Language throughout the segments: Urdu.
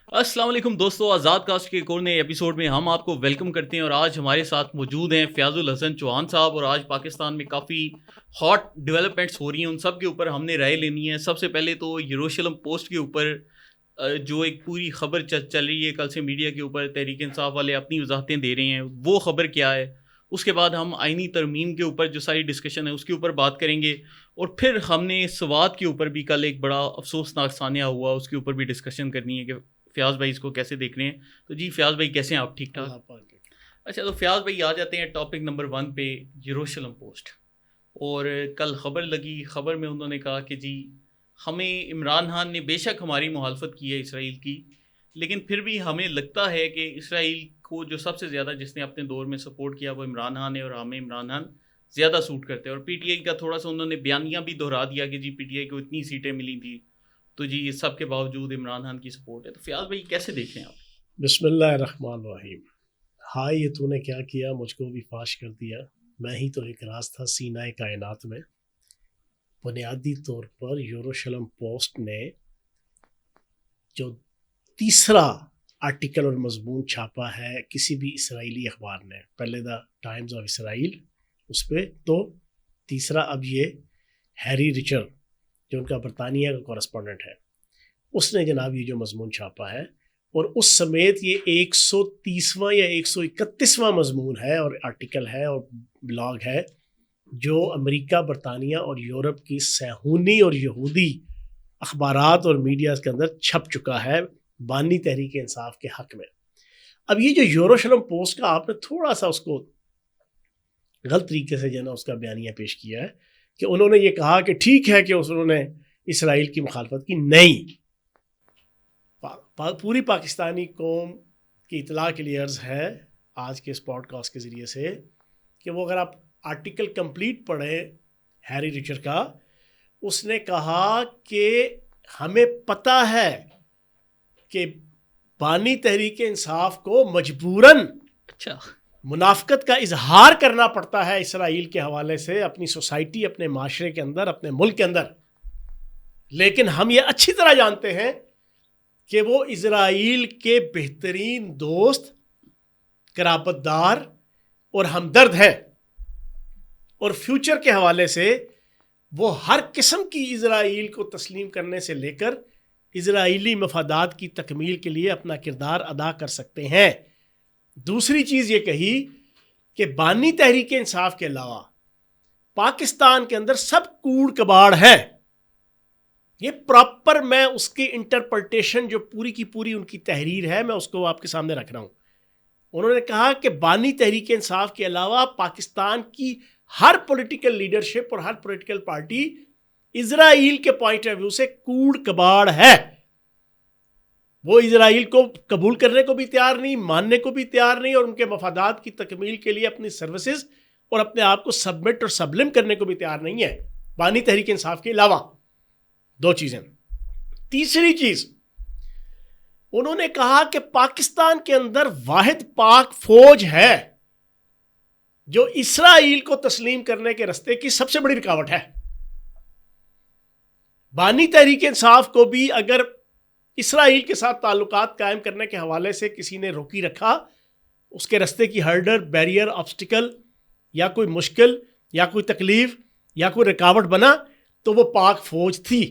السلام علیکم دوستو، آزاد کاسٹ کے ایک اور نئے ایپیسوڈ میں ہم آپ کو ویلکم کرتے ہیں. اور آج ہمارے ساتھ موجود ہیں فیاض الحسن چوہان صاحب. اور آج پاکستان میں کافی ہاٹ ڈیولپمنٹس ہو رہی ہیں، ان سب کے اوپر ہم نے رائے لینی ہے. سب سے پہلے تو یروشلم پوسٹ کے اوپر جو ایک پوری خبر چل رہی ہے کل سے میڈیا کے اوپر، تحریک انصاف والے اپنی وضاحتیں دے رہے ہیں، وہ خبر کیا ہے. اس کے بعد ہم آئینی ترمیم کے اوپر جو ساری ڈسکشن ہے اس کے اوپر بات کریں گے. اور پھر ہم نے سوات کے اوپر بھی کل ایک بڑا افسوسناک سانحہ ہوا، اس کے اوپر بھی ڈسکشن کرنی ہے کہ فیاض بھائی اس کو کیسے دیکھ رہے ہیں. تو جی فیاض بھائی کیسے ہیں آپ؟ ٹھیک ٹھاک؟ اچھا، تو فیاض بھائی آ جاتے ہیں ٹاپک نمبر 1 پہ، یروشلم پوسٹ. اور کل خبر لگی، خبر میں انہوں نے کہا کہ جی ہمیں عمران خان نے بے شک ہماری مخالفت کی ہے اسرائیل کی، لیکن پھر بھی ہمیں لگتا ہے کہ اسرائیل کو جو سب سے زیادہ جس نے اپنے دور میں سپورٹ کیا وہ عمران خان ہے، اور ہمیں عمران خان زیادہ سوٹ کرتے ہیں. اور پی ٹی آئی کا تھوڑا سا انہوں نے بیانیہ بھی دہرا دیا کہ جی پی ٹی آئی کو اتنی سیٹیں ملی تھیں، تو جی اس سب کے باوجود عمران خان کی سپورٹ ہے. تو فیاض بھائی کیسے دیکھ رہے ہیں آپ؟ بسم اللہ الرحمن الرحیم. ہائے یہ تو نے کیا کیا، مجھ کو بھی فاش کر دیا. میں ہی تو ایک راز تھا سینہ کائنات میں. بنیادی طور پر یروشلم پوسٹ نے جو تیسرا آرٹیکل اور مضمون چھاپا ہے کسی بھی اسرائیلی اخبار نے، پہلے دا ٹائمز آف اسرائیل اس پہ، تو تیسرا اب یہ ہیری ریچر جو ان کا برطانیہ کا کورسپونڈنٹ ہے، اس نے جناب یہ جو مضمون چھاپا ہے، اور اس سمیت یہ 130واں یا 131واں مضمون ہے اور آرٹیکل ہے اور بلاگ ہے جو امریکہ، برطانیہ اور یورپ کی صہیونی اور یہودی اخبارات اور میڈیا کے اندر چھپ چکا ہے بانی تحریک انصاف کے حق میں. اب یہ جو یروشلم پوسٹ کا آپ نے تھوڑا سا اس کو غلط طریقے سے جو ہے نا اس کا بیانیہ پیش کیا ہے کہ انہوں نے یہ کہا کہ ٹھیک ہے کہ انہوں نے اسرائیل کی مخالفت کی. نہیں، پوری پاکستانی قوم کی اطلاع کے لیے عرض ہے آج کے اس پوڈ کاسٹ کے ذریعے سے کہ وہ اگر آپ آرٹیکل کمپلیٹ پڑھیں ہیری ریچر کا، اس نے کہا کہ ہمیں پتہ ہے کہ بانی تحریک انصاف کو مجبوراً منافقت کا اظہار کرنا پڑتا ہے اسرائیل کے حوالے سے اپنی سوسائٹی، اپنے معاشرے کے اندر، اپنے ملک کے اندر، لیکن ہم یہ اچھی طرح جانتے ہیں کہ وہ اسرائیل کے بہترین دوست، قرابت دار اور ہمدرد ہیں، اور فیوچر کے حوالے سے وہ ہر قسم کی اسرائیل کو تسلیم کرنے سے لے کر اسرائیلی مفادات کی تکمیل کے لیے اپنا کردار ادا کر سکتے ہیں. دوسری چیز یہ کہی کہ بانی تحریک انصاف کے علاوہ پاکستان کے اندر سب کوڑ کباڑ ہے. یہ پراپر میں اس کی انٹرپریٹیشن جو پوری کی پوری ان کی تحریر ہے میں اس کو آپ کے سامنے رکھ رہا ہوں. انہوں نے کہا کہ بانی تحریک انصاف کے علاوہ پاکستان کی ہر پولیٹیکل لیڈرشپ اور ہر پولیٹیکل پارٹی اسرائیل کے پوائنٹ آف ویو سے کوڑ کباڑ ہے. وہ اسرائیل کو قبول کرنے کو بھی تیار نہیں، ماننے کو بھی تیار نہیں، اور ان کے مفادات کی تکمیل کے لیے اپنی سروسز اور اپنے آپ کو سبمٹ اور سبلم کرنے کو بھی تیار نہیں ہے بانی تحریک انصاف کے علاوہ. دو چیزیں. تیسری چیز انہوں نے کہا کہ پاکستان کے اندر واحد پاک فوج ہے جو اسرائیل کو تسلیم کرنے کے راستے کی سب سے بڑی رکاوٹ ہے. بانی تحریک انصاف کو بھی اگر اسرائیل کے ساتھ تعلقات قائم کرنے کے حوالے سے کسی نے روکی رکھا، اس کے راستے کی ہرڈر، بیریئر، آبسٹیکل یا کوئی مشکل یا کوئی تکلیف یا کوئی رکاوٹ بنا تو وہ پاک فوج تھی.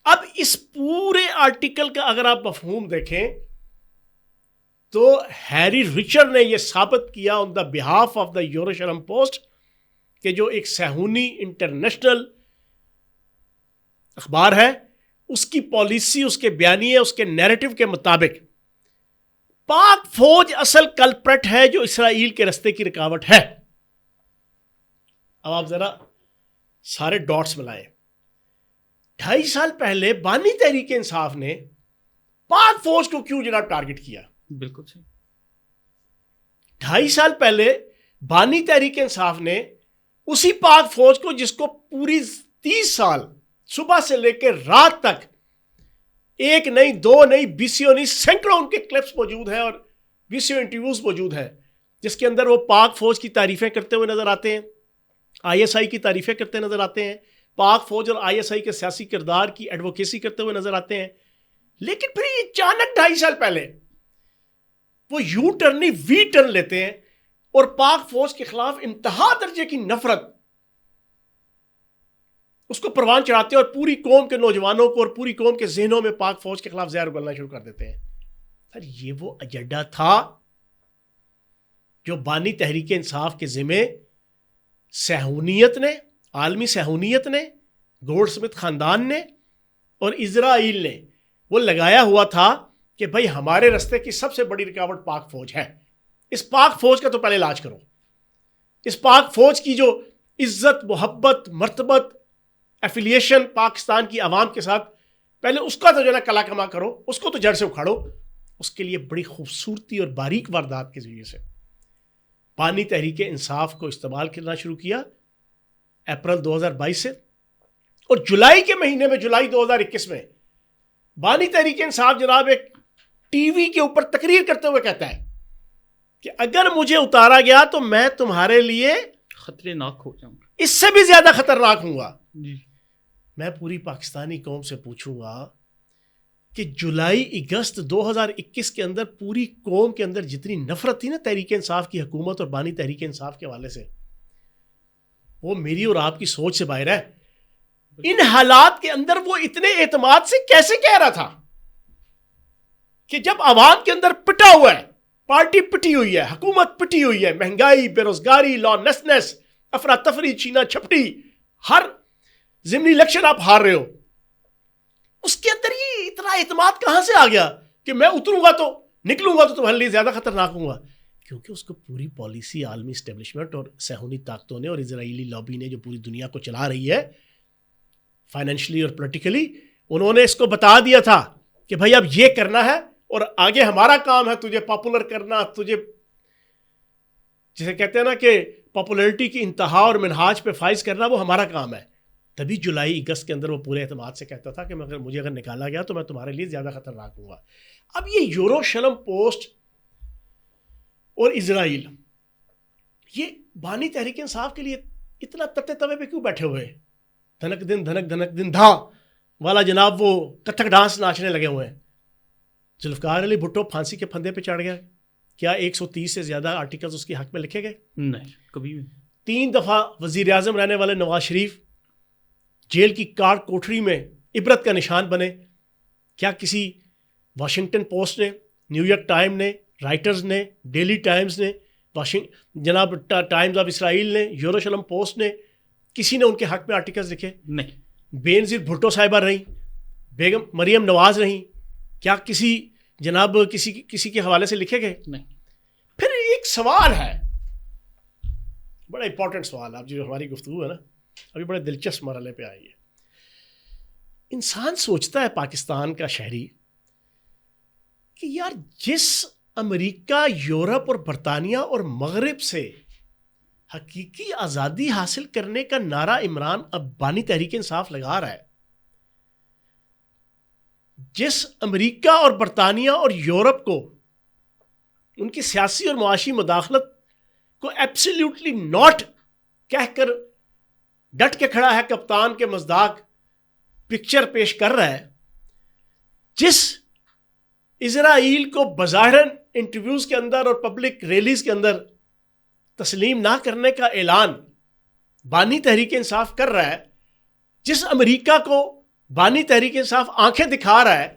اب اس پورے آرٹیکل کا اگر آپ مفہوم دیکھیں تو ہیری ریچر نے یہ ثابت کیا آن دا behalf of the Jerusalem post کہ جو ایک صہیونی انٹرنیشنل اخبار ہے، اس کی پالیسی، اس کے بیانیے، اس کے نیریٹو کے مطابق پاک فوج اصل کلپرٹ ہے جو اسرائیل کے راستے کی رکاوٹ ہے. اب آپ ذرا سارے ڈاٹس ملائیں. 2.5 سال پہلے بانی تحریک انصاف نے پاک فوج کو کیوں جناب ٹارگٹ کیا؟ بالکل صحیح. 2.5 سال پہلے بانی تحریک انصاف نے اسی پاک فوج کو، جس کو پوری 30 سال صبح سے لے کے رات تک ایک نہیں، دو نہیں، 20 نہیں، سینکڑوں ان کے کلپس موجود ہیں اور 20 انٹرویوز موجود ہیں جس کے اندر وہ پاک فوج کی تعریفیں کرتے ہوئے نظر آتے ہیں، ISI کی تعریفیں کرتے نظر آتے ہیں، پاک فوج اور ISI کے سیاسی کردار کی ایڈوکیسی کرتے ہوئے نظر آتے ہیں. لیکن پھر یہ اچانک 2.5 سال پہلے وہ یو ٹرن نہیں وی ٹرن لیتے ہیں اور پاک فوج کے خلاف انتہا درجے کی نفرت اس کو پروان چڑھاتے ہیں اور پوری قوم کے نوجوانوں کو اور پوری قوم کے ذہنوں میں پاک فوج کے خلاف زہر اگلنا شروع کر دیتے ہیں. سر یہ وہ ایجنڈا تھا جو بانی تحریک انصاف کے ذمے صہیونیت نے، عالمی صہیونیت نے، گولڈ سمتھ خاندان نے اور اسرائیل نے وہ لگایا ہوا تھا کہ بھائی ہمارے رستے کی سب سے بڑی رکاوٹ پاک فوج ہے. اس پاک فوج کا تو پہلے علاج کرو. اس پاک فوج کی جو عزت، محبت، مرتبت، ایفیلیشن پاکستان کی عوام کے ساتھ، پہلے اس کا تو جو ہے نا کلا کما کرو، اس کو تو جڑ سے اکھاڑو. اس کے لیے بڑی خوبصورتی اور باریک واردات کے ذریعے سے بانی تحریک انصاف کو استعمال کرنا شروع کیا اپریل 2022 سے. اور جولائی کے مہینے میں، جولائی 2021 میں بانی تحریک انصاف جناب ایک ٹی وی کے اوپر تقریر کرتے ہوئے کہتا ہے کہ اگر مجھے اتارا گیا تو میں تمہارے لیے خطرناک ہو جاؤں گا، اس سے بھی زیادہ خطرناک ہوں گا. جی میں پوری پاکستانی قوم سے پوچھوں گا کہ جولائی اگست 2021 کے اندر پوری قوم کے اندر جتنی نفرت تھی نا تحریک انصاف کی حکومت اور بانی تحریک انصاف کے حوالے سے، وہ میری اور آپ کی سوچ سے باہر ہے. ان حالات کے اندر وہ اتنے اعتماد سے کیسے کہہ رہا تھا کہ جب عوام کے اندر پٹا ہوا ہے، پارٹی پٹی ہوئی ہے، حکومت پٹی ہوئی ہے، مہنگائی، بے روزگاری، لانسنس، افراتفری، چھینا چھپٹی، ہر ضمنی الیکشن آپ ہار رہے ہو، اس کے اندر یہ اتنا اعتماد کہاں سے آ گیا کہ میں اتروں گا تو نکلوں گا تو تمہارے لیے زیادہ خطرناک ہوں گا؟ کیونکہ اس کو پوری پالیسی عالمی اسٹیبلشمنٹ اور صہیونی طاقتوں نے اور اسرائیلی لابی نے جو پوری دنیا کو چلا رہی ہے فائنینشلی اور پولیٹیکلی، انہوں نے اس کو بتا دیا تھا کہ بھائی اب یہ کرنا ہے اور آگے ہمارا کام ہے تجھے پاپولر کرنا، تجھے جسے کہتے ہیں نا کہ پاپولرٹی کی انتہا اور منہاج پہ فائز کرنا، وہ ہمارا کام ہے. تبھی جولائی اگست کے اندر وہ پورے اعتماد سے کہتا تھا کہ مجھے اگر نکالا گیا تو میں تمہارے لیے زیادہ خطرناک ہوں گا. اب یہ یوروشلم پوسٹ اور اسرائیل یہ بانی تحریک انصاف کے لیے اتنا تتے توے پہ کیوں بیٹھے ہوئے؟ دھنک دھنک دن دھا والا جناب وہ کتھک ڈانس ناچنے لگے ہوئے ہیں. ذوالفقار علی بھٹو پھانسی کے پھندے پہ چڑھ گیا. کیا 130 سے زیادہ آرٹیکلز اس کے حق میں لکھے گئے؟ نہیں، کبھی بھی. 3 دفعہ وزیر اعظم رہنے والے نواز شریف جیل کی کاٹ کوٹری میں عبرت کا نشان بنے. کیا کسی واشنگٹن پوسٹ نے، نیو یارک ٹائم نے، رائٹرز نے، ڈیلی ٹائمز نے، جناب ٹائمز آف اسرائیل نے، یوروشلم پوسٹ نے، کسی نے ان کے حق میں آرٹیکلز لکھے؟ نہیں. بے نظیر بھٹو صاحبہ رہیں، بیگم مریم نواز رہیں، کیا کسی جناب کسی کے حوالے سے لکھے گئے؟ نہیں. پھر ایک سوال ہے، بڑا امپورٹنٹ سوال، اب جو ہماری گفتگو ہے نا ابھی بڑے دلچسپ مرحلے پہ آئی ہے. انسان سوچتا ہے پاکستان کا شہری کہ یار جس امریکہ، یورپ اور برطانیہ اور مغرب سے حقیقی آزادی حاصل کرنے کا نعرہ عمران اب بانی تحریک انصاف لگا رہا ہے، جس امریکہ اور برطانیہ اور یورپ کو ان کی سیاسی اور معاشی مداخلت کو ایبسلیوٹلی ناٹ کہہ کر ڈٹ کے کھڑا ہے، کپتان کے مزداق پکچر پیش کر رہا ہے، جس اسرائیل کو بظاہراً انٹرویوز کے اندر اور پبلک ریلیز کے اندر تسلیم نہ کرنے کا اعلان بانی تحریک انصاف کر رہا ہے، جس امریکہ کو بانی تحریک انصاف آنکھیں دکھا رہا ہے،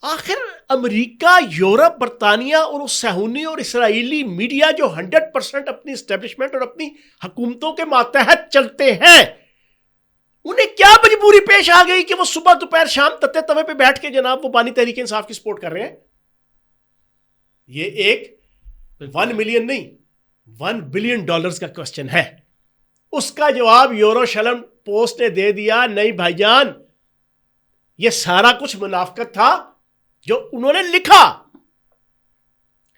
آخر امریکہ، یورپ، برطانیہ اور اس صہیونی اور اسرائیلی میڈیا جو 100% اپنی اسٹیبلشمنٹ اور اپنی حکومتوں کے ماتحت چلتے ہیں، انہیں کیا مجبوری پیش آ گئی کہ وہ صبح دوپہر شام تتے توے پہ بیٹھ کے جناب وہ بانی تحریک انصاف کی سپورٹ کر رہے ہیں؟ یہ ایک 1 ملین نہیں، $1 بلین کا کوسچن ہے. اس کا جواب یوروشلم پوسٹ نے دے دیا، نہیں بھائی جان، یہ سارا کچھ منافقت تھا جو انہوں نے لکھا.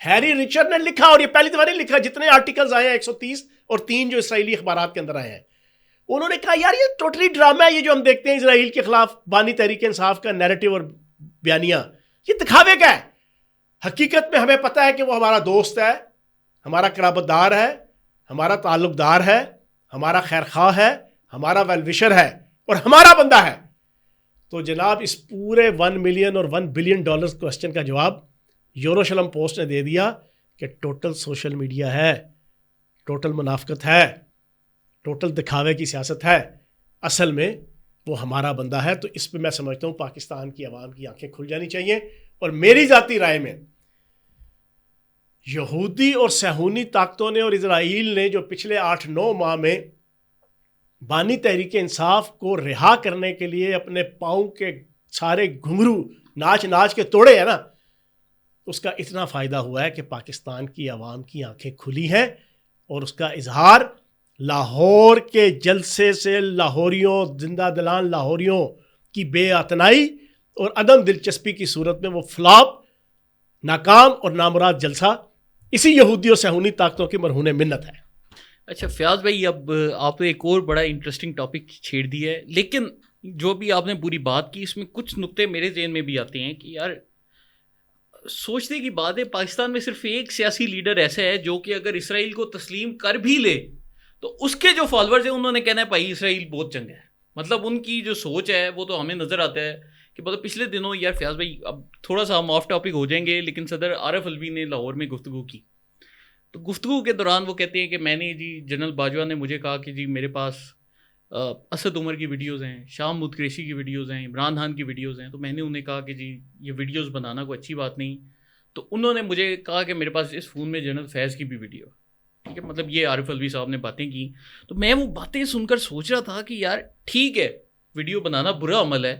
ہیری ریچر نے لکھا، اور یہ پہلی دفعہ نہیں لکھا، جتنے آرٹیکلز آئے ہیں 130 اور 3 جو اسرائیلی اخبارات کے اندر آئے ہیں، انہوں نے کہا یار یہ ٹوٹلی ڈرامہ ہے، یہ جو ہم دیکھتے ہیں اسرائیل کے خلاف بانی تحریک انصاف کا نیریٹو اور بیانیہ، یہ دکھاوے کا ہے. حقیقت میں ہمیں پتہ ہے کہ وہ ہمارا دوست ہے، ہمارا قرابت دار ہے، ہمارا تعلق دار ہے، ہمارا خیر خواہ ہے، ہمارا ویل وشر ہے اور ہمارا بندہ ہے. تو جناب اس پورے 1 ملین اور $1 بلین کوسچن کا جواب یوروشلم پوسٹ نے دے دیا کہ ٹوٹل سوشل میڈیا ہے، ٹوٹل منافقت ہے، ٹوٹل دکھاوے کی سیاست ہے، اصل میں وہ ہمارا بندہ ہے. تو اس پہ میں سمجھتا ہوں پاکستان کی عوام کی آنکھیں کھل جانی چاہیے. اور میری ذاتی رائے میں یہودی اور صہیونی طاقتوں نے اور اسرائیل نے جو پچھلے 8-9 ماہ میں بانی تحریک انصاف کو رہا کرنے کے لیے اپنے پاؤں کے سارے گھنگرو ناچ کے توڑے ہیں نا، اس کا اتنا فائدہ ہوا ہے کہ پاکستان کی عوام کی آنکھیں کھلی ہیں. اور اس کا اظہار لاہور کے جلسے سے لاہوریوں، زندہ دلان لاہوریوں کی بے اعتنائی اور عدم دلچسپی کی صورت میں وہ فلاپ، ناکام اور نامراد جلسہ اسی یہودی اور صہیونی طاقتوں کی مرہون منت ہے. اچھا فیاض بھائی، اب آپ نے ایک اور بڑا انٹرسٹنگ ٹاپک چھیڑ دیا ہے، لیکن جو بھی آپ نے پوری بات کی اس میں کچھ نقطے میرے ذہن میں بھی آتے ہیں کہ یار سوچنے کی بات ہے، پاکستان میں صرف ایک سیاسی لیڈر ایسا ہے جو کہ اگر اسرائیل کو تسلیم کر بھی لے تو اس کے جو فالوورز ہیں انہوں نے کہنا ہے بھائی اسرائیل بہت چنگا ہے. مطلب ان کی جو سوچ ہے وہ تو ہمیں نظر آتا ہے کہ مطلب پچھلے دنوں یار فیاض بھائی، اب تھوڑا سا ہم آف ٹاپک ہو جائیں گے، لیکن صدر عارف الوی نے لاہور میں گفتگو کی، تو گفتگو کے دوران وہ کہتے ہیں کہ میں نے جنرل باجوہ نے مجھے کہا کہ میرے پاس اسد عمر کی ویڈیوز ہیں، شام مدقریشی کی ویڈیوز ہیں، عمران خان کی ویڈیوز ہیں. تو میں نے انہیں کہا کہ یہ ویڈیوز بنانا کوئی اچھی بات نہیں. تو انہوں نے مجھے کہا کہ میرے پاس اس فون میں جنرل فیض کی بھی ویڈیو، ٹھیک ہے، مطلب یہ عارف الوی صاحب نے باتیں کی. تو میں وہ باتیں سن کر سوچ رہا تھا کہ یار ٹھیک ہے ویڈیو بنانا برا عمل ہے،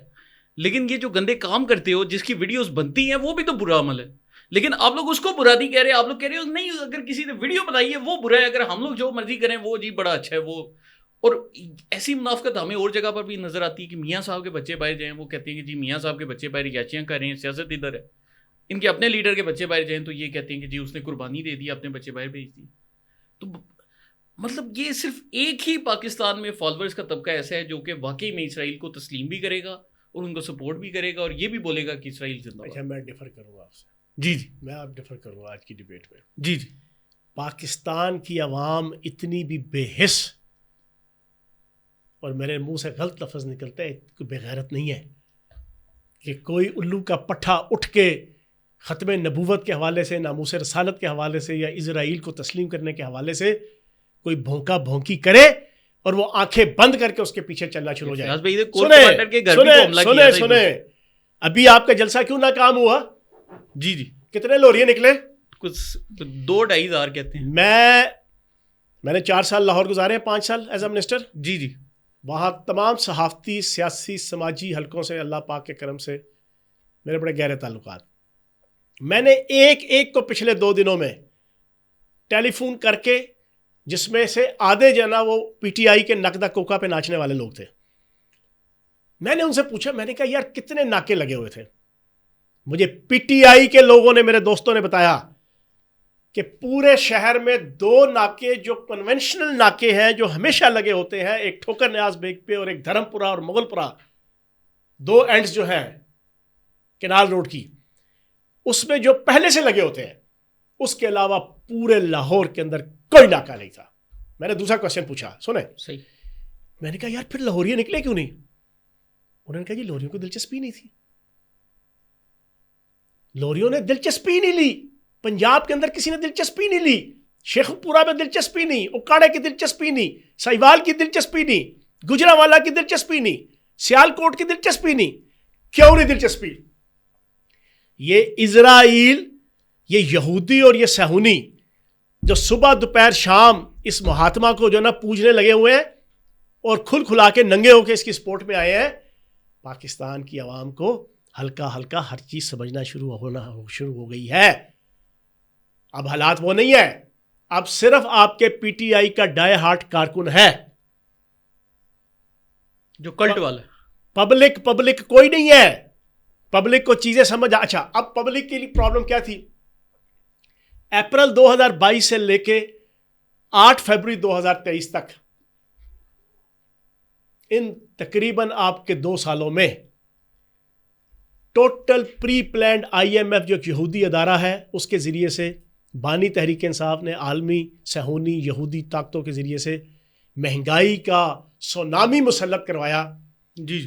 لیکن یہ جو گندے کام کرتے ہو جس کی ویڈیوز بنتی ہیں وہ بھی تو برا عمل ہے. لیکن آپ لوگ اس کو برا نہیں کہہ رہے، آپ لوگ کہہ رہے ہو نہیں اگر کسی نے ویڈیو بنائی ہے وہ برا ہے، اگر ہم لوگ جو مرضی کریں وہ بڑا اچھا ہے وہ. اور ایسی منافقت ہمیں اور جگہ پر بھی نظر آتی ہے کہ میاں صاحب کے بچے باہر جائیں، وہ کہتے ہیں کہ میاں صاحب کے بچے باہر یاچیاں کر رہے ہیں، سیاست ادھر ہے. ان کے اپنے لیڈر کے بچے باہر جائیں تو یہ کہتے ہیں کہ اس نے قربانی دے دی، اپنے بچے باہر بھیج دی. تو مطلب یہ صرف ایک ہی پاکستان میں فالوورز کا طبقہ ایسا ہے جو کہ واقعی میں اسرائیل کو تسلیم بھی کرے گا اور ان کو سپورٹ بھی کرے گا اور یہ بھی بولے گا کہ اسرائیل زندہ باد. اچھا میں ڈیفر کروں گا آپ سے. جی میں آپ ڈیفر کروں گا آج کی ڈیبیٹ میں. جی پاکستان کی عوام اتنی بھی بے حس، اور میرے منہ سے غلط لفظ نکلتا ہے، کوئی بے غیرت نہیں ہے کہ کوئی الو کا پٹھا اٹھ کے ختم نبوت کے حوالے سے، ناموس رسالت کے حوالے سے یا اسرائیل کو تسلیم کرنے کے حوالے سے کوئی بھونکا بھونکی کرے اور وہ آنکھیں بند کر کے اس کے پیچھے چلنا شروع ہو جائے. سنیں ابھی آپ کا جلسہ کیوں ناکام ہوا؟ جی کتنے لوریے نکلے؟ کچھ 2-2.5 ہزار کہتے ہیں. میں نے 4 سال لاہور گزارے ہیں، 5 سال ایز اے منسٹر. جی وہاں تمام صحافتی، سیاسی، سماجی حلقوں سے اللہ پاک کے کرم سے میرے بڑے گہرے تعلقات. میں نے ایک کو پچھلے 2 دنوں میں ٹیلی فون کر کے، جس میں سے آدھے جو نا وہ پی ٹی آئی کے نقدہ کوکا پہ ناچنے والے لوگ تھے، میں نے ان سے پوچھا، میں نے کہا یار کتنے ناکے لگے ہوئے تھے؟ مجھے پی ٹی آئی کے لوگوں نے، میرے دوستوں نے بتایا کہ پورے شہر میں 2 ناکے جو کنونشنل ناکے ہیں جو ہمیشہ لگے ہوتے ہیں، ایک ٹھوکر نیاز بیگ پہ اور ایک دھرم پورہ اور مغل پورہ، 2 اینڈز جو ہیں کنال روڈ کی، اس میں جو پہلے سے لگے ہوتے ہیں، اس کے علاوہ پورے لاہور کے اندر کوئی ناکہ نہیں تھا. میں نے دوسرا کوشچن پوچھا، سنیں صحیح، میں نے کہا یار پھر لاہوریے نکلے کیوں نہیں؟ انہوں نے کہا جی لاہوریوں کو دلچسپی نہیں تھی، لاہوریوں نے دلچسپی نہیں لی، پنجاب کے اندر کسی نے دلچسپی نہیں لی، شیخ پورہ میں دلچسپی نہیں، اکاڑے کی دلچسپی نہیں، سہیوال کی دلچسپی نہیں، گجرانوالہ کی دلچسپی نہیں، سیالکوٹ کی دلچسپی نہیں. کیوں نہیں دلچسپی؟ یہ اسرائیل، یہ یہودی اور یہ صہیونی جو صبح دوپہر شام اس مہاتما کو جو نا پوجنے لگے ہوئے ہیں اور کھلا کے ننگے ہو کے اس کی سپورٹ میں آئے ہیں، پاکستان کی عوام کو ہلکا ہلکا ہر چیز سمجھنا شروع ہو گئی ہے. اب حالات وہ نہیں ہے، اب صرف آپ کے پی ٹی آئی کا ڈائی ہارٹ کارکن ہے جو کلٹ والا. پبلک کوئی نہیں ہے، پبلک کو چیزیں سمجھ. اچھا اب پبلک کے لیے پرابلم کیا تھی؟ اپریل 2022 سے لے کے 8 فروری 2023 تک، ان تقریباً آپ کے 2 سالوں میں total pre planned I M F جو یہودی ادارہ ہے اس کے ذریعے سے، بانی تحریک انصاف نے عالمی صہیونی یہودی طاقتوں کے ذریعے سے مہنگائی کا سونامی مسلط کروایا. جی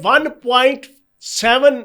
1.7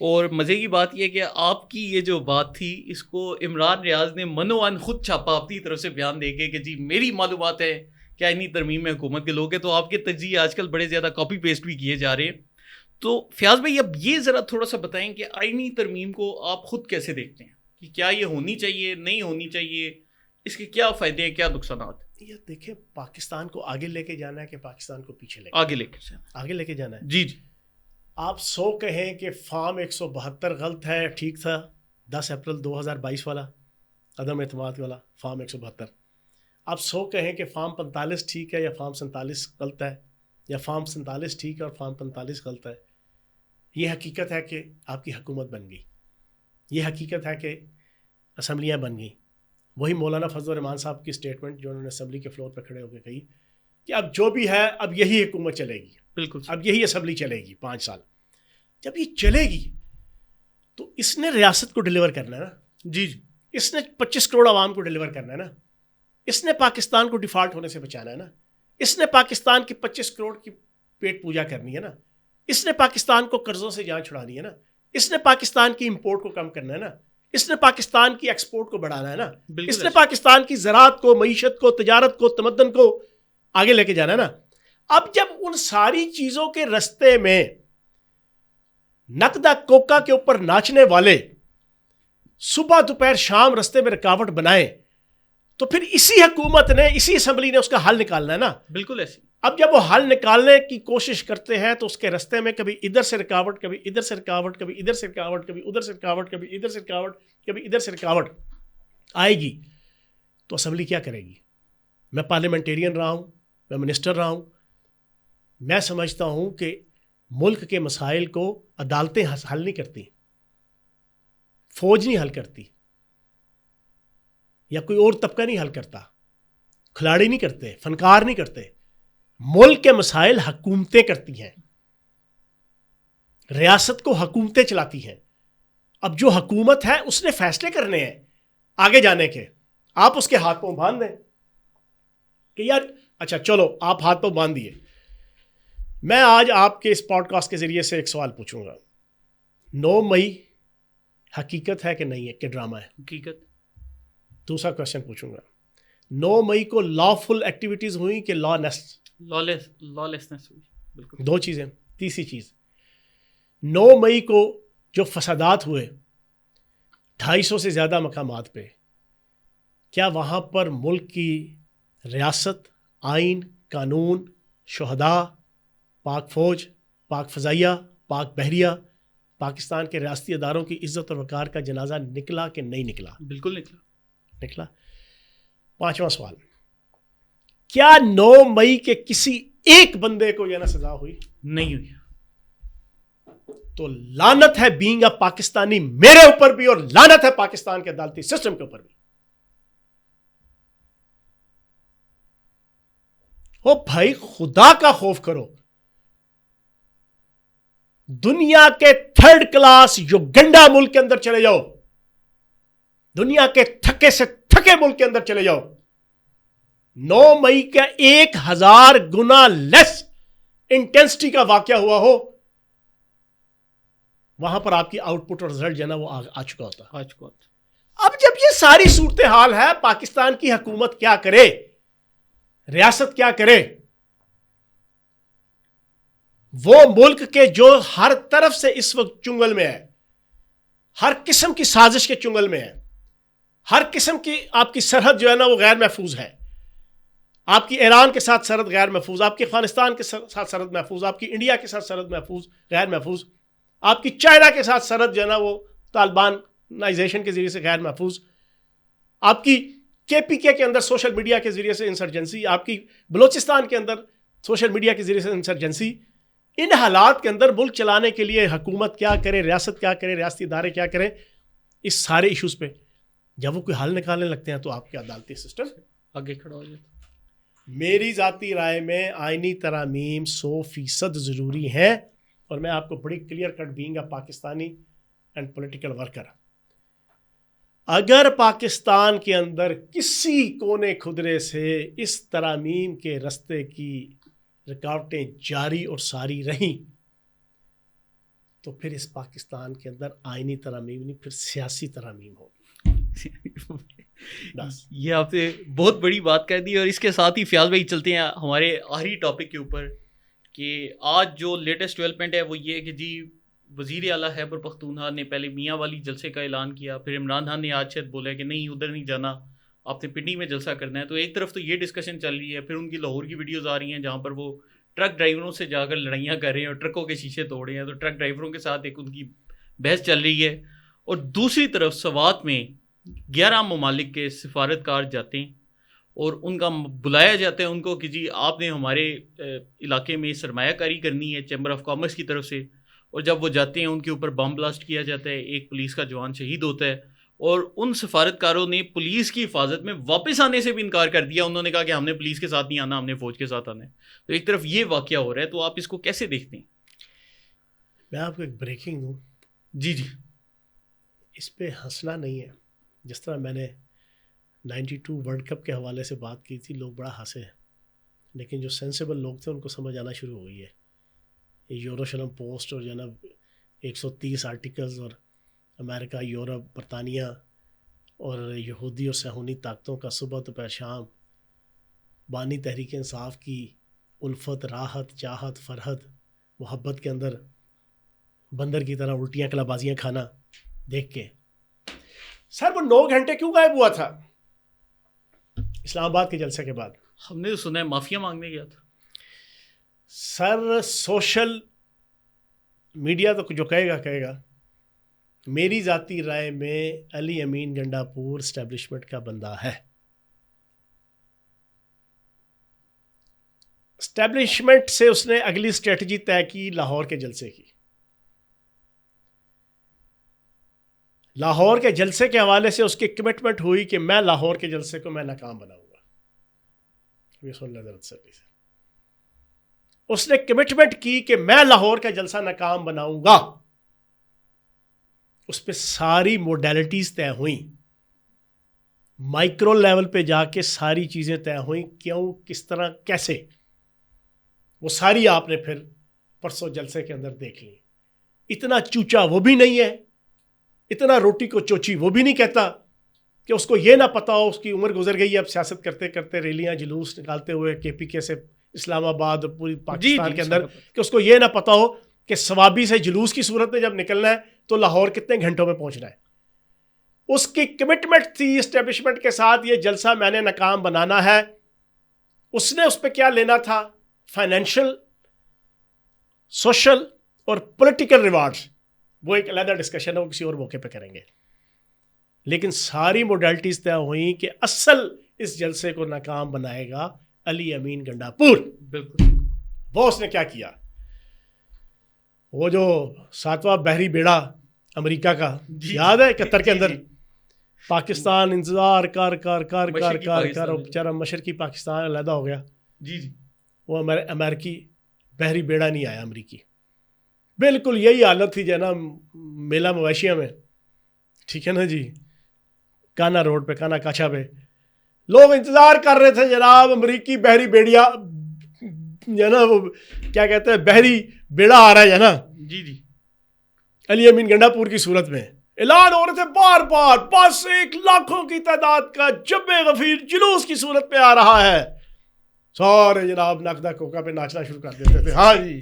اور مزے کی بات یہ کہ آپ کی یہ جو بات تھی اس کو عمران ریاض نے منوان خود چھاپا اپنی طرف سے بیان دے کے کہ جی میری معلومات ہے کہ آئینی ترمیم میں حکومت کے لوگ ہیں. تو آپ کے تجزیے آج کل بڑے زیادہ کاپی پیسٹ بھی کیے جا رہے ہیں. تو فیاض بھائی اب یہ ذرا تھوڑا سا بتائیں کہ آئینی ترمیم کو آپ خود کیسے دیکھتے ہیں کہ کیا یہ ہونی چاہیے, نہیں ہونی چاہیے, اس کے کیا فائدے ہیں, کیا نقصانات؟ یہ دیکھیں پاکستان کو آگے لے کے جانا ہے کہ پاکستان کو پیچھے آگے لے کے جانا ہے. جی جی. آپ 100 کہیں کہ فارم 172 غلط ہے, ٹھیک تھا 10 اپریل 2022 والا عدم اعتماد والا فارم 172. آپ 100 کہیں کہ فارم 45 ٹھیک ہے یا فارم 47 غلط ہے, یا فارم 47 ٹھیک ہے اور فارم 45 غلط ہے. یہ حقیقت ہے کہ آپ کی حکومت بن گئی, یہ حقیقت ہے کہ اسمبلیاں بن گئیں. وہی مولانا فضل الرحمان صاحب کی اسٹیٹمنٹ جو انہوں نے اسمبلی کے فلور پہ کھڑے ہو کے کہی کہ اب جو بھی ہے اب یہی حکومت چلے گی, بالکل اب یہی اسمبلی چلے گی 5 سال. جب یہ چلے گی تو اس نے ریاست کو ڈیلیور کرنا ہے نا. جی جی. اس نے 25 کروڑ عوام کو ڈیلیور کرنا ہے نا. اس نے پاکستان کو ڈیفالٹ ہونے سے بچانا ہے نا. اس نے پاکستان کی 25 کروڑ کی پیٹ پوجا کرنی ہے نا. اس نے پاکستان کو قرضوں سے جان چھڑانی ہے نا. اس نے پاکستان کی امپورٹ کو کم کرنا ہے نا. اس نے پاکستان کی ایکسپورٹ کو بڑھانا ہے نا. اس نے پاکستان کی زراعت کو, معیشت کو, تجارت کو, تمدن کو آگے لے کے جانا ہے نا. اب جب ان ساری چیزوں کے رستے میں نقدہ کوکا کے اوپر ناچنے والے صبح دوپہر شام رستے میں رکاوٹ بنائے تو پھر اسی حکومت نے, اسی اسمبلی نے اس کا حل نکالنا ہے نا. بالکل ایسے. اب جب وہ حل نکالنے کی کوشش کرتے ہیں تو اس کے رستے میں کبھی ادھر سے رکاوٹ, کبھی ادھر سے رکاوٹ, کبھی ادھر سے رکاوٹ, کبھی ادھر سے رکاوٹ, کبھی ادھر سے رکاوٹ, کبھی ادھر سے رکاوٹ آئے گی. تو اسمبلی کیا کرے گی؟ میں پارلیمنٹیرین رہا ہوں, میں منسٹر رہا ہوں, میں سمجھتا ہوں کہ ملک کے مسائل کو عدالتیں حل نہیں کرتی, فوج نہیں حل کرتی, یا کوئی اور طبقہ نہیں حل کرتا, کھلاڑی نہیں کرتے, فنکار نہیں کرتے. ملک کے مسائل حکومتیں کرتی ہیں, ریاست کو حکومتیں چلاتی ہیں. اب جو حکومت ہے اس نے فیصلے کرنے ہیں آگے جانے کے. آپ اس کے ہاتھ پاؤں باندھ دیں کہ یار اچھا چلو آپ ہاتھ پاؤں باندھ دیے. میں آج آپ کے اس پوڈ کاسٹ کے ذریعے سے ایک سوال پوچھوں گا. 9 مئی حقیقت ہے کہ نہیں ہے کہ ڈرامہ ہے؟ حقیقت. دوسرا کوشچن پوچھوں گا, 9 مئی کو لا فل ایکٹیویٹیز ہوئی کہ لاسنس ہوئی؟ بالکل. 2 چیزیں. تیسری چیز, 9 مئی کو جو فسادات ہوئے 250 سے زیادہ مقامات پہ, کیا وہاں پر ملک کی ریاست, آئین, قانون, شہداء, پاک فوج, پاک فضائیہ, پاک بحریہ, پاکستان کے ریاستی اداروں کی عزت اور وقار کا جنازہ نکلا کہ نہیں نکلا؟ بالکل نکلا. 5واں سوال, کیا 9 مئی کے کسی ایک بندے کو یہ نہ سزا ہوئی؟ نہیں ہوئی. تو لعنت ہے بینگ اے پاکستانی میرے اوپر بھی, اور لعنت ہے پاکستان کے عدالتی سسٹم کے اوپر بھی. او بھائی خدا کا خوف کرو. دنیا کے 3rd کلاس یوگنڈا ملک کے اندر چلے جاؤ, دنیا کے تھکے سے تھکے ملک کے اندر چلے جاؤ, 9 مئی کا 1000 گنا لیس انٹینسٹی کا واقعہ ہوا ہو, وہاں پر آپ کی آؤٹ پٹ اور رزلٹ جو ہے نا وہ آ چکا ہوتا. اب جب یہ ساری صورتحال ہے, پاکستان کی حکومت کیا کرے, ریاست کیا کرے؟ وہ ملک کے جو ہر طرف سے اس وقت چنگل میں ہے, ہر قسم کی سازش کے چنگل میں ہے, ہر قسم کی آپ کی سرحد جو ہے نا وہ غیر محفوظ ہے. آپ کی ایران کے ساتھ سرحد غیر محفوظ, آپ کی افغانستان کے ساتھ سرحد محفوظ, آپ کی انڈیا کے ساتھ سرحد محفوظ غیر محفوظ, آپ کی چائنا کے ساتھ سرحد جو ہے نا وہ طالبانائزیشن کے ذریعے سے غیر محفوظ, آپ کی KPK کے اندر سوشل میڈیا کے ذریعے سے انسرجنسی, آپ کی بلوچستان کے اندر سوشل میڈیا کے ذریعے سے انسرجنسی. ان حالات کے اندر ملک چلانے کے لیے حکومت کیا کرے, ریاست کیا کرے, ریاستی ادارے کیا کریں؟ اس سارے ایشوز پہ جب وہ کوئی حل نکالنے لگتے ہیں تو آپ کے عدالتی سسٹم آگے کھڑا ہو جاتا. میری ذاتی رائے میں آئینی ترامیم 100% ضروری ہیں, اور میں آپ کو بڑی clear cut being a Pakistani and political worker, اگر پاکستان کے اندر کسی کونے خدرے سے اس ترامیم کے رستے کی رکاوٹیں جاری اور ساری رہیں تو پھر اس پاکستان کے اندر آئینی ترامیم نہیں، پھر سیاسی ترامیم ہوگی. یہ آپ نے بہت بڑی بات کہہ دی. اور اس کے ساتھ ہی فیاض بھائی چلتے ہیں ہمارے آخری ٹاپک کے اوپر کہ آج جو لیٹسٹ ڈیولپمنٹ ہے وہ یہ کہ جی وزیر اعلیٰ خیبر پختونخوا نے پہلے میاں والی جلسے کا اعلان کیا, پھر عمران خان نے آج شاید بولا کہ نہیں ادھر نہیں جانا, آپ نے پنڈی میں جلسہ کرنا ہے. تو ایک طرف تو یہ ڈسکشن چل رہی ہے, پھر ان کی لاہور کی ویڈیوز آ رہی ہیں جہاں پر وہ ٹرک ڈرائیوروں سے جا کر لڑائیاں کر رہے ہیں اور ٹرکوں کے شیشے توڑ رہے ہیں. تو ٹرک ڈرائیوروں کے ساتھ ایک ان کی بحث چل رہی ہے. اور دوسری طرف سوات میں 11 ممالک کے سفارتکار جاتے ہیں اور ان کا بلایا جاتا ہے ان کو کہ جی آپ نے ہمارے علاقے میں سرمایہ کاری کرنی ہے چیمبر آف کامرس کی طرف سے. اور جب وہ جاتے ہیں ان کے اوپر بم بلاسٹ کیا جاتا ہے, ایک پولیس کا جوان شہید ہوتا ہے. اور ان سفارتکاروں نے پولیس کی حفاظت میں واپس آنے سے بھی انکار کر دیا. انہوں نے کہا کہ ہم نے پولیس کے ساتھ نہیں آنا, ہم نے فوج کے ساتھ آنا ہے. تو ایک طرف یہ واقعہ ہو رہا ہے, تو آپ اس کو کیسے دیکھتے ہیں؟ میں آپ کو ایک بریکنگ دوں. جی جی. اس پہ ہنسنا نہیں ہے. جس طرح میں نے 92 ورلڈ کپ کے حوالے سے بات کی تھی, لوگ بڑا ہنسے, لیکن جو سینسیبل لوگ تھے ان کو سمجھ آنا شروع ہو گئی ہے. یہ یوروشلم پوسٹ اور جناب 130 آرٹیکلز اور امریکہ, یورپ, برطانیہ اور یہودی اور صہیونی طاقتوں کا صبح دوپہر شام بانی تحریک انصاف کی الفت, راحت, چاہت, فرحت, محبت کے اندر بندر کی طرح الٹیاں کلابازیاں کھانا دیکھ کے, سر وہ 9 گھنٹے کیوں غائب ہوا تھا اسلام آباد کے جلسے کے بعد؟ ہم نے تو سنا ہے معافیا مانگنے گیا تھا. سر سوشل میڈیا تو جو کہے گا. میری ذاتی رائے میں علی امین گنڈا پور اسٹیبلشمنٹ کا بندہ ہے. اسٹیبلشمنٹ سے اس نے اگلی اسٹریٹجی طے کی لاہور کے جلسے کی. لاہور کے جلسے کے حوالے سے اس کی کمٹمنٹ ہوئی کہ میں لاہور کے جلسے کو میں ناکام بناؤں گا. یہ سن لیں ذرا سے. اس نے کمٹمنٹ کی کہ میں لاہور کا جلسہ ناکام بناؤں گا. اس پہ ساری موڈیلٹیز طے ہوئیں, مائکرو لیول پہ جا کے ساری چیزیں طے ہوئیں, کیوں, کس طرح, کیسے, وہ ساری آپ نے پھر پرسوں جلسے کے اندر دیکھ لی. اتنا چوچا وہ بھی نہیں ہے, اتنا روٹی کو چوچی وہ بھی نہیں کہتا کہ اس کو یہ نہ پتا ہو, اس کی عمر گزر گئی, اب سیاست کرتے کرتے ریلیاں جلوس نکالتے ہوئے KPK سے اسلام آباد پوری پاکستان کے اندر, کہ اس کو یہ نہ پتا ہو کہ ثوابی سے جلوس کی صورت میں جب نکلنا ہے تو لاہور کتنے گھنٹوں میں پہنچنا ہے. اس کی کمٹمنٹ تھی اسٹیبلشمنٹ کے ساتھ, یہ جلسہ میں نے ناکام بنانا ہے. اس نے اس پہ کیا لینا تھا, فائنینشل, سوشل اور پولیٹیکل ریوارڈز, وہ ایک علیحدہ ڈسکشن ہے, وہ کسی اور موقع پہ کریں گے. لیکن ساری موڈیلٹیز طے ہوئیں کہ اصل اس جلسے کو ناکام بنائے گا علی امین گنڈا پور. بالکل. وہ اس نے کیا کیا, وہ جو 7واں بحری بیڑا امریکہ کا یاد ہے 71 کے اندر, پاکستان انتظار کر کر کر کر کر کر بیچارہ مشرقی پاکستان علیحدہ ہو گیا. جی جی. وہ امریکی بحری بیڑا نہیں آیا امریکی. بالکل یہی حالت تھی جو ہے نا میلہ مویشیاں میں, ٹھیک ہے نا جی, کانا روڈ پہ, کانا کاچھا پہ لوگ انتظار کر رہے تھے جناب امریکی بحری بیڑیا جو ہے نا, وہ کیا کہتے ہیں بحری بیڑا آ رہا ہے نا. جی جی. علی امین گنڈا پور کی صورت میں اعلان ہو رہے تھے بار بار, بس 1 لاکھوں کی تعداد کا جب غفیر جلوس کی صورت پہ آ رہا ہے. سارے جناب نقدہ کوکا پہ ناچنا شروع کر دیتے تھے. ہاں جی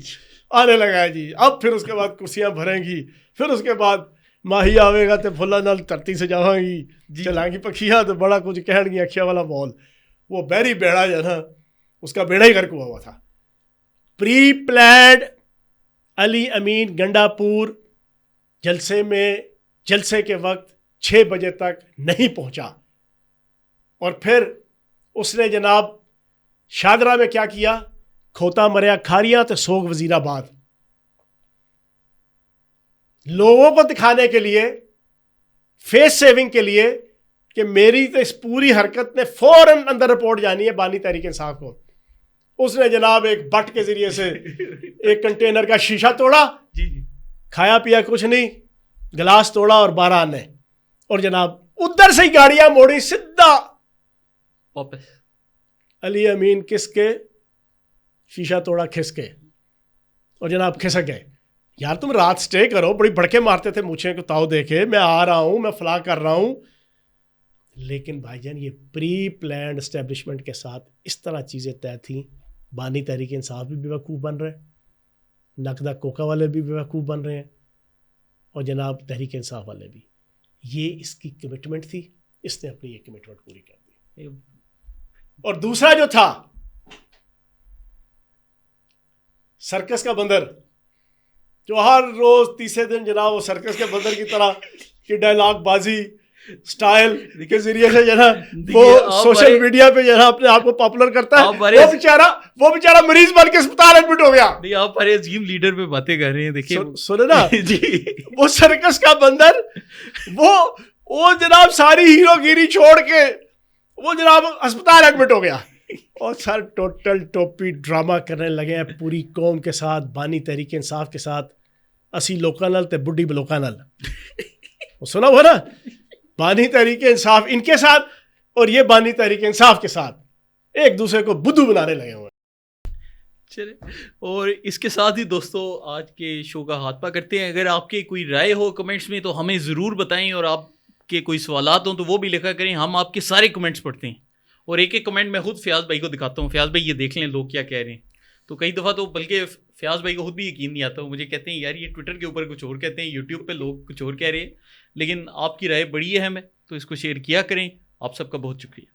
آنے لگا ہے جی, اب پھر اس کے بعد کرسیاں بھریں گی, پھر اس کے بعد ماہی آوے گا تو پھلا نال ترتی سے جاواں گی, چلائیں گی پکھیاں تو بڑا کچھ کہن گی اکھیا والا مول. وہ بحری بیڑا جو ہے نا اس کا بیڑا ہی غرق ہوا تھا. پری پلانڈ علی امین گنڈا پور جلسے میں جلسے کے وقت 6 بجے تک نہیں پہنچا, اور پھر اس نے جناب شادرہ میں کیا کیا, کھوتا مریا کھاریاں تو سوگ وزیر آباد. لوگوں کو دکھانے کے لیے, فیس سیونگ کے لیے کہ میری تو اس پوری حرکت نے فوراً اندر رپورٹ جانی ہے بانی تحریک انصاف کو. اس نے جناب ایک بٹ کے ذریعے سے ایک کنٹینر کا شیشہ توڑا, کھایا پیا کچھ نہیں, گلاس توڑا اور 12 آنے, اور جناب ادھر سے ہی گاڑیاں موڑی سدھا واپس. علی امین کس کے, شیشہ توڑا کھس کے, اور جناب کھسک گئے. یار تم رات سٹے کرو, بڑی بڑکے مارتے تھے مجھے کو تاؤ دیکھے میں آ رہا ہوں, میں فلاں کر رہا ہوں. لیکن بھائی جان یہ پری پلانڈ اسٹیبلشمنٹ کے ساتھ اس طرح چیزیں طے تھیں. بانی تحریک انصاف بھی بے وقوف بن رہے ہیں, نقدہ کوکا والے بھی بے وقوف بن رہے ہیں, اور جناب تحریک انصاف والے بھی. یہ اس کی کمٹمنٹ تھی, اس نے اپنی یہ کمٹمنٹ پوری کر دی. اور دوسرا جو تھا سرکس کا بندر, جو ہر روز تیسرے دن جناب وہ سرکس کے بندر کی طرح کی ڈائلاگ بازی سٹائل کے ذریعے سے جناب وہ سوشل میڈیا پہ جناب اپنے آپ کو پاپولر کرتا ہے. وہ بیچارہ مریض بن کے اسپتال ایڈمٹ ہو گیا. نہیں آپ بڑے عظیم لیڈر پہ باتیں کر رہے ہیں, دیکھیے سنے نا جی, وہ سرکس کا بندر وہ جناب ساری ہیرو گیری چھوڑ کے وہ جناب اسپتال ایڈمٹ ہو گیا. اور سر ٹوٹل ٹوپی ڈرامہ کرنے لگے ہیں پوری قوم کے ساتھ, بانی تحریک انصاف کے ساتھ. اسی لوکاں نال تے بڈھی بلوکاں نال, وہ سنا ہوا نا, بانی تحریک انصاف ان کے ساتھ اور یہ بانی تحریک انصاف کے ساتھ ایک دوسرے کو بدھو بنانے لگے ہوئے. چلے, اور اس کے ساتھ ہی دوستو آج کے شو کا ہاتھ پا کرتے ہیں. اگر آپ کی کوئی رائے ہو کمنٹس میں تو ہمیں ضرور بتائیں, اور آپ کے کوئی سوالات ہوں تو وہ بھی لکھا کریں. ہم آپ کے سارے کمنٹس پڑھتے ہیں, اور ایک ایک کمنٹ میں خود فیاض بھائی کو دکھاتا ہوں. فیاض بھائی یہ دیکھ لیں لوگ کیا کہہ رہے ہیں. تو کئی دفعہ تو بلکہ فیاض بھائی کو خود بھی یقین نہیں آتا, مجھے کہتے ہیں یار یہ ٹویٹر کے اوپر کچھ اور کہتے ہیں, یوٹیوب پہ لوگ کچھ اور کہہ رہے ہیں, لیکن آپ کی رائے بڑی اہم ہے, تو اس کو شیئر کیا کریں. آپ سب کا بہت شکریہ.